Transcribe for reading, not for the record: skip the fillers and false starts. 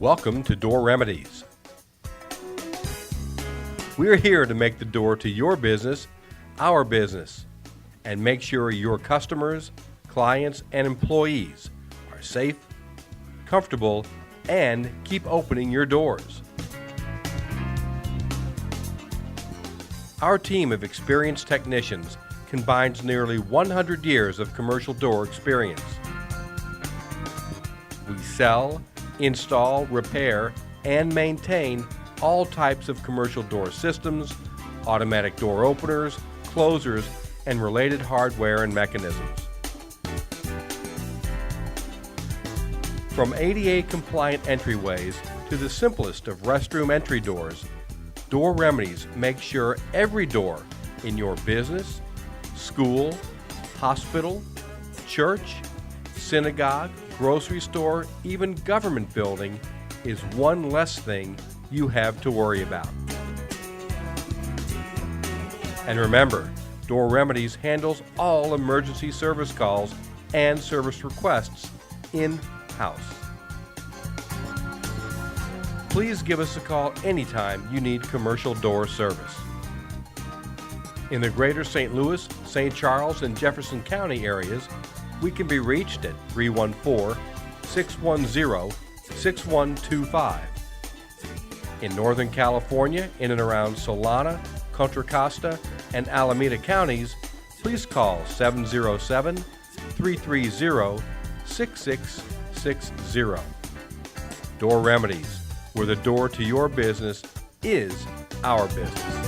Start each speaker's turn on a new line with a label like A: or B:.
A: Welcome to DooRRemedies. We're here to make the door to your business our business and make sure your customers, clients, and employees are safe, comfortable, and keep opening your doors. Our team of experienced technicians combines nearly 100 years of commercial door experience. We sell, install, repair, and maintain all types of commercial door systems, automatic door openers, closers, and related hardware and mechanisms. From ADA-compliant entryways to the simplest of restroom entry doors, DooRRemedies makes sure every door in your business, school, hospital, church, synagogue, grocery store, even government building is one less thing you have to worry about. And remember, DooRRemedies handles all emergency service calls and service requests in-house. Please give us a call anytime you need commercial door service. In the greater St. Louis, St. Charles, and Jefferson County areas, we can be reached at 314-610-6125. In Northern California, in and around Solana, Contra Costa, and Alameda counties, please call 707-330-6660. DooRRemedies, where the door to your business is our business.